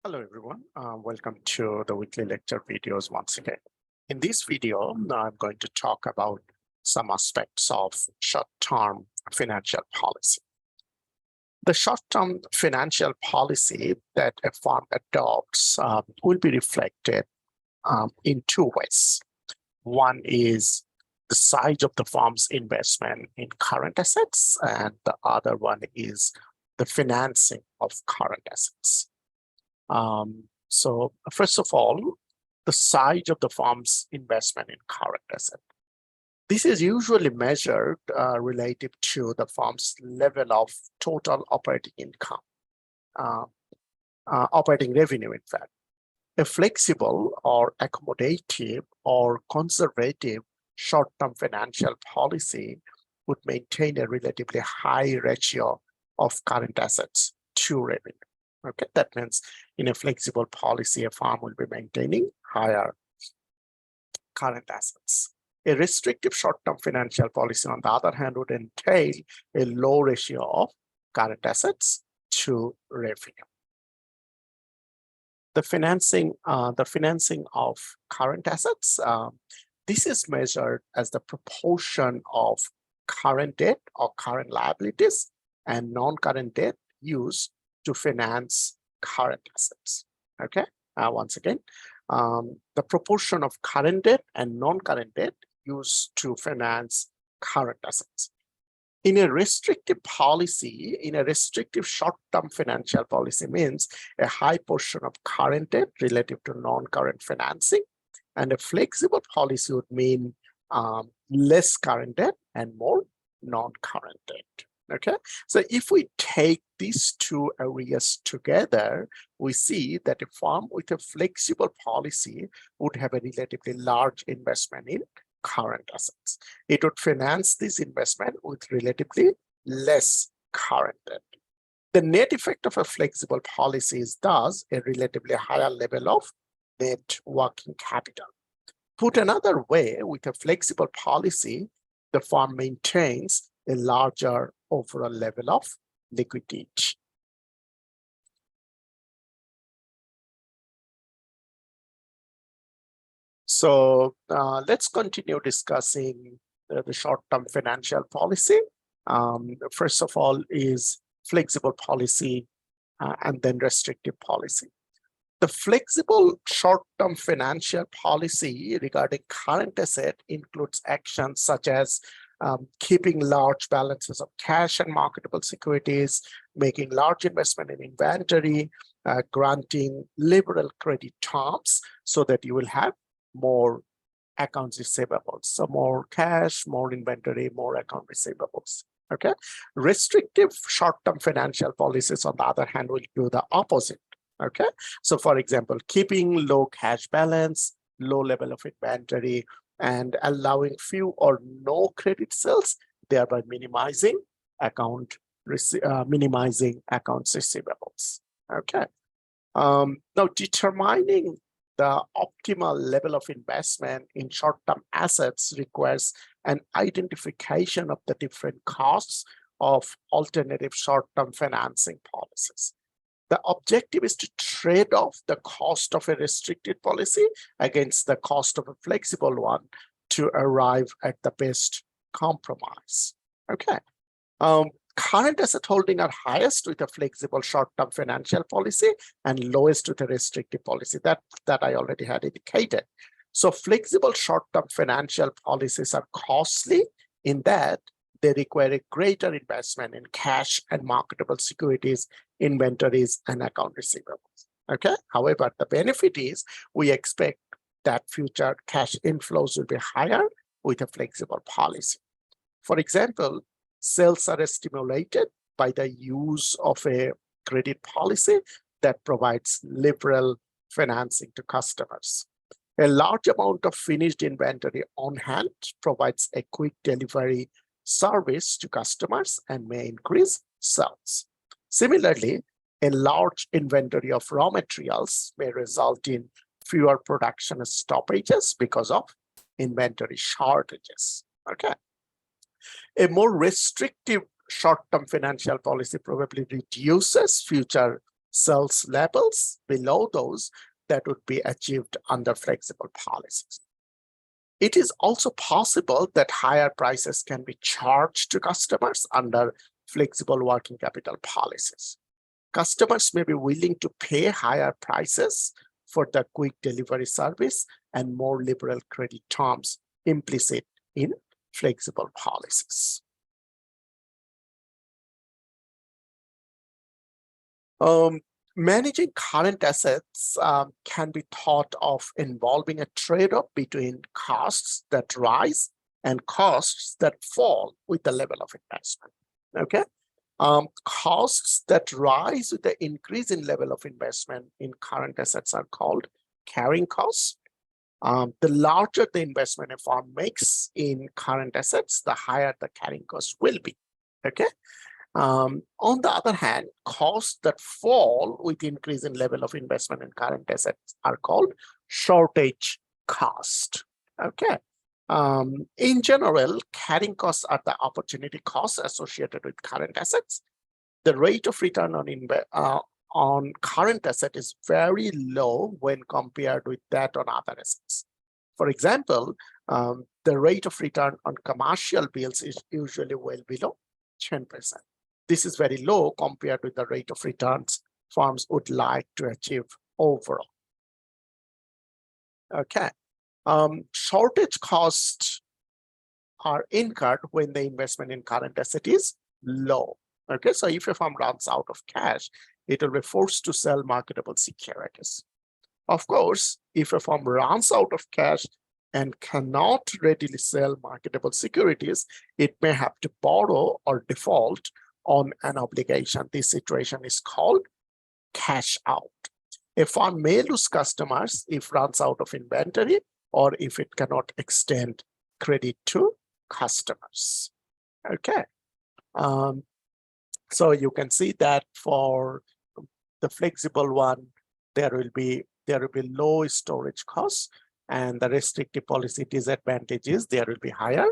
Hello everyone, welcome to the weekly lecture videos once again. In this video, I'm going to talk about some aspects of short-term financial policy. The short-term financial policy that a firm adopts will be reflected in two ways. One is the size of the firm's investment in current assets, and the other one is the financing of current assets. So first of all, the size of the firm's investment in current asset. This is usually measured relative to the firm's level of total operating income, operating revenue, in fact. A flexible or accommodative or conservative short-term financial policy would maintain a relatively high ratio of current assets to revenue. Okay, that means in a flexible policy, a firm will be maintaining higher current assets. A restrictive short-term financial policy, on the other hand, would entail a low ratio of current assets to revenue. The financing of current assets, this is measured as the proportion of current debt or current liabilities and non-current debt used to finance current assets. Okay, once again, the proportion of current debt and non-current debt used to finance current assets. In a restrictive policy, in a restrictive short-term financial policy means a high portion of current debt relative to non-current financing, and a flexible policy would mean less current debt and more non-current debt. Okay, so if we take these two areas together, we see that a firm with a flexible policy would have a relatively large investment in current assets. It would finance this investment with relatively less current debt. The net effect of a flexible policy is thus a relatively higher level of net working capital. Put another way, with a flexible policy, the firm maintains a larger overall level of liquidity. So let's continue discussing the short-term financial policy. First of all is flexible policy and then restrictive policy. The flexible short-term financial policy regarding current asset includes actions such as keeping large balances of cash and marketable securities, making large investment in inventory, granting liberal credit terms so that you will have more accounts receivables. So more cash, more inventory, more account receivables. Okay. Restrictive short-term financial policies, on the other hand, will do the opposite. Okay. So for example, keeping low cash balance, low level of inventory, and allowing few or no credit sales, thereby minimizing accounts receivables. Okay. Now, determining the optimal level of investment in short-term assets requires an identification of the different costs of alternative short-term financing policies. The objective is to trade off the cost of a restricted policy against the cost of a flexible one to arrive at the best compromise. Okay. Current asset holding are highest with a flexible short-term financial policy and lowest with a restrictive policy. That I already had indicated. So flexible short-term financial policies are costly in that they require a greater investment in cash and marketable securities, inventories, and account receivables. Okay. However, the benefit is we expect that future cash inflows will be higher with a flexible policy. For example, sales are stimulated by the use of a credit policy that provides liberal financing to customers. A large amount of finished inventory on hand provides a quick delivery service to customers and may increase sales. Similarly, a large inventory of raw materials may result in fewer production stoppages because of inventory shortages. Okay. A more restrictive short-term financial policy probably reduces future sales levels below those that would be achieved under flexible policies. It is also possible that higher prices can be charged to customers under flexible working capital policies. Customers may be willing to pay higher prices for the quick delivery service and more liberal credit terms implicit in flexible policies. Managing current assets can be thought of involving a trade-off between costs that rise and costs that fall with the level of investment. Okay, costs that rise with the increase in level of investment in current assets are called carrying costs. The larger the investment a firm makes in current assets, the higher the carrying cost will be. Okay. On the other hand, costs that fall with increase in level of investment in current assets are called shortage cost. Okay. In general, carrying costs are the opportunity costs associated with current assets. The rate of return on current asset is very low when compared with that on other assets. For example, the rate of return on commercial bills is usually well below 10%. This is very low compared with the rate of returns firms would like to achieve overall. Okay. Shortage costs are incurred when the investment in current asset is low. Okay, so if a firm runs out of cash, it will be forced to sell marketable securities. Of course, if a firm runs out of cash and cannot readily sell marketable securities, it may have to borrow or default on an obligation. This situation is called cash out. A firm may lose customers if it runs out of inventory or if it cannot extend credit to customers. Okay. So you can see that for the flexible one, there will be low storage costs, and the restrictive policy disadvantage is there will be higher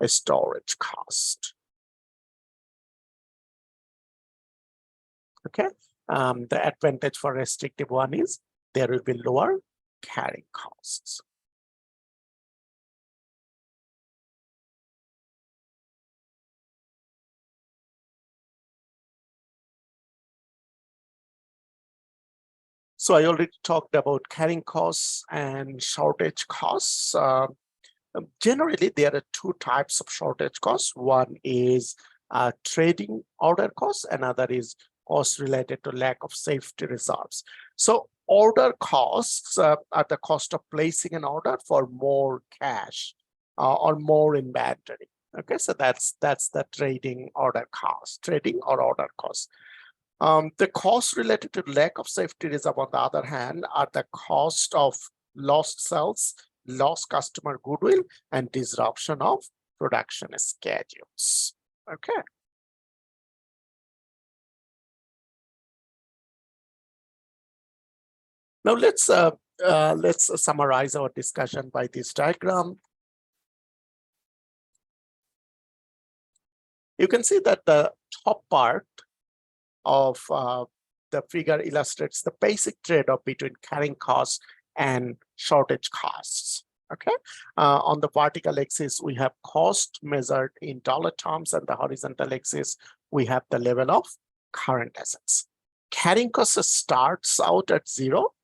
storage cost. Okay, the advantage for restrictive one is there will be lower carrying costs. So I already talked about carrying costs and shortage costs. Generally, there are two types of shortage costs. One is trading order costs, another is costs related to lack of safety reserves. So order costs are the cost of placing an order for more cash or more inventory. Okay, so that's the trading order cost, trading or order cost. The costs related to lack of safety reserve, on the other hand, are the cost of lost sales, lost customer goodwill, and disruption of production schedules. Okay. Now let's summarize our discussion by this diagram. You can see that the top part of the figure illustrates the basic trade-off between carrying costs and shortage costs. Okay, on the vertical axis we have cost measured in dollar terms, and the horizontal axis we have the level of current assets. Carrying costs starts out at zero.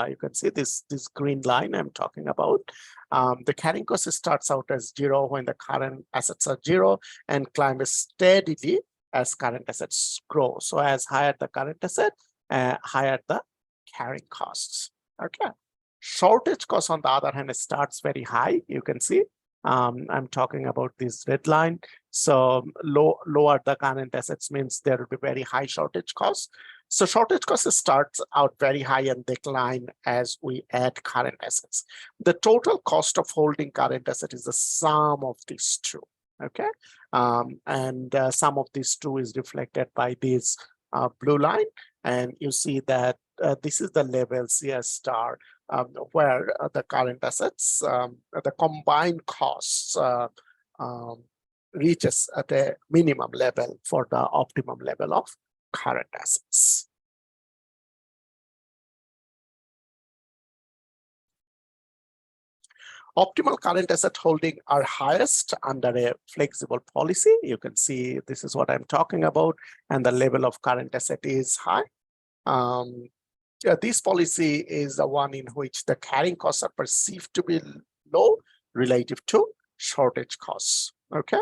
You can see this green line I'm talking about. The carrying cost starts out as zero when the current assets are zero and climbs steadily as current assets grow. So as higher the current asset, higher the carrying costs. Okay. Shortage cost, on the other hand, starts very high. You can see I'm talking about this red line. So lower the current assets means there will be very high shortage costs. So shortage costs starts out very high and decline as we add current assets. The total cost of holding current asset is the sum of these two. Okay, and sum of these two is reflected by this blue line, and you see that this is the level CS star where the current assets, the combined costs reaches at a minimum level for the optimum level of current assets. Optimal current asset holding are highest under a flexible policy. You can see this is what I'm talking about, and the level of current asset is high. This policy is the one in which the carrying costs are perceived to be low relative to shortage costs. Okay.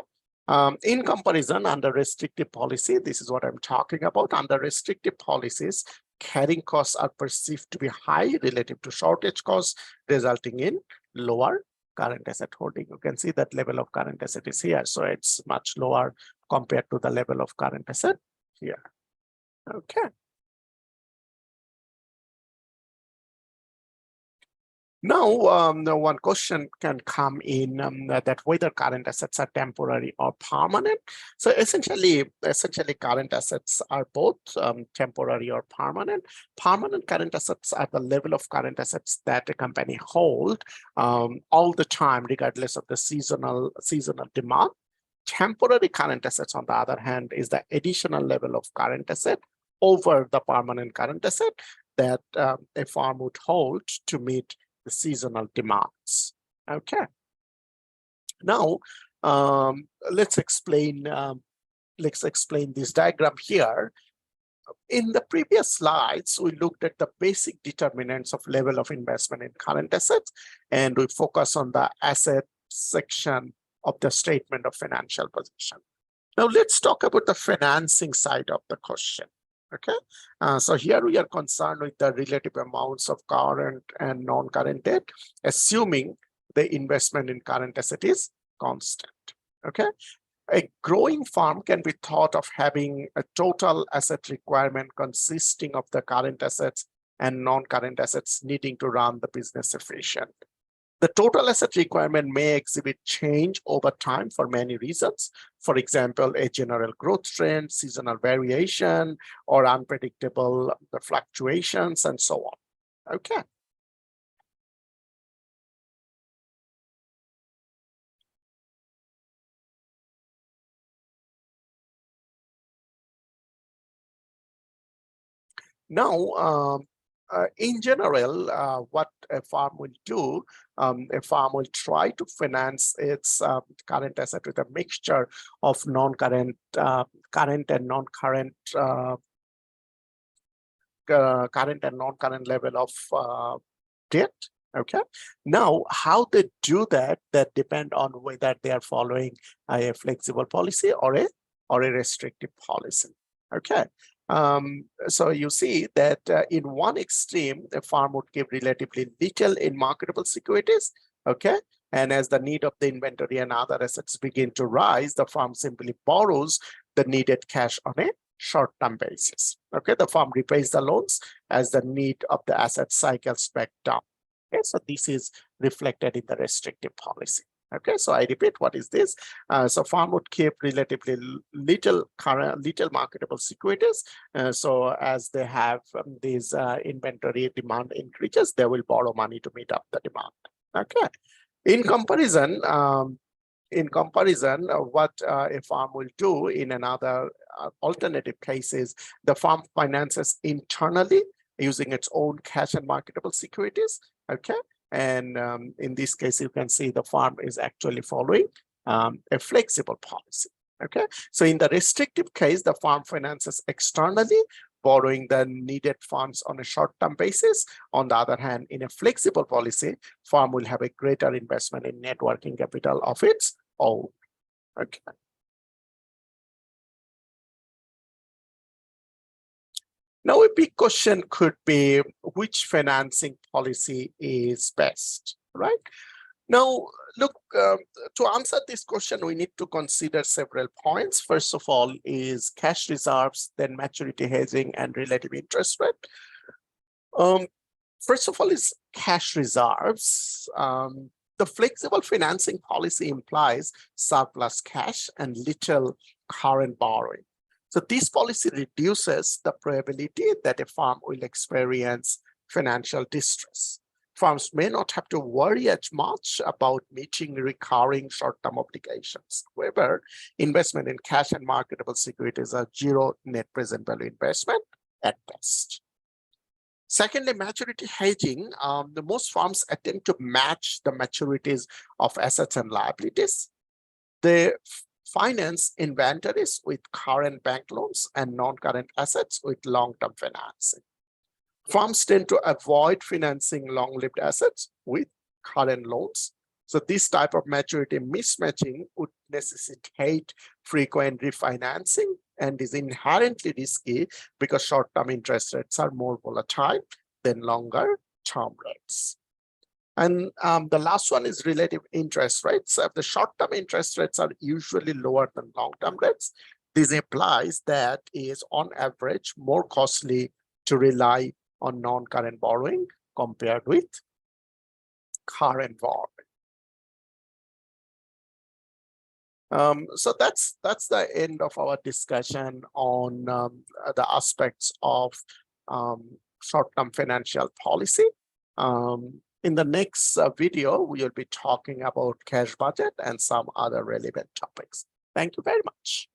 In comparison, under restrictive policy, this is what I'm talking about. Under restrictive policies, carrying costs are perceived to be high relative to shortage costs, resulting in lower current asset holding. You can see that level of current asset is here. So it's much lower compared to the level of current asset here. Okay. Now, one question can come in that whether current assets are temporary or permanent. So essentially, current assets are both temporary or permanent. Permanent current assets are the level of current assets that a company hold all the time, regardless of the seasonal demand. Temporary current assets, on the other hand, is the additional level of current asset over the permanent current asset that a firm would hold to meet the seasonal demands. Okay. Now, let's explain this diagram here. In the previous slides, we looked at the basic determinants of level of investment in current assets, and we focus on the asset section of the statement of financial position. Now, let's talk about the financing side of the question. Okay, so here we are concerned with the relative amounts of current and non-current debt, assuming the investment in current asset is constant. Okay, a growing firm can be thought of having a total asset requirement consisting of the current assets and non-current assets needing to run the business efficient. The total asset requirement may exhibit change over time for many reasons. For example, a general growth trend, seasonal variation, or unpredictable fluctuations, and so on. Okay. Now, in general, what a farm will do, a farm will try to finance its current asset with a mixture of non-current, current and non-current, current and non-current level of debt. Okay. Now, how they do that depend on whether they are following a flexible policy or a restrictive policy. Okay. So you see that in one extreme, a farm would give relatively little in marketable securities. Okay. And as the need of the inventory and other assets begin to rise, the farm simply borrows the needed cash on a short-term basis. Okay. The farm repays the loans as the need of the asset cycles back down. Okay. So this is reflected in the restrictive policy. Okay, so I repeat, what is this? So farm would keep relatively little marketable securities. So as they have these inventory demand increases, they will borrow money to meet up the demand. Okay. In comparison, what a farm will do in another alternative cases, the farm finances internally using its own cash and marketable securities. Okay. And in this case, you can see the farm is actually following a flexible policy. Okay, so in the restrictive case, the farm finances externally, borrowing the needed funds on a short-term basis. On the other hand, in a flexible policy, farm will have a greater investment in net working capital of its own. Okay. Now, a big question could be which financing policy is best, right? Now, look, to answer this question, we need to consider several points. First of all is cash reserves, then maturity hedging and relative interest rate. First of all is cash reserves. The flexible financing policy implies surplus cash and little current borrowing. So this policy reduces the probability that a farm will experience financial distress. Farms may not have to worry as much about meeting recurring short-term obligations. However, investment in cash and marketable securities are zero net present value investment at best. Secondly, maturity hedging. The most firms attempt to match the maturities of assets and liabilities. They finance inventories with current bank loans and non-current assets with long-term financing. Firms tend to avoid financing long-lived assets with current loans. So this type of maturity mismatching would necessitate frequent refinancing and is inherently risky because short-term interest rates are more volatile than longer-term rates. And the last one is relative interest rates. The short-term interest rates are usually lower than long-term rates. This implies that it is on average more costly to rely on non-current borrowing compared with current borrowing. So that's the end of our discussion on the aspects of short-term financial policy. In the next video, we will be talking about cash budget and some other relevant topics. Thank you very much.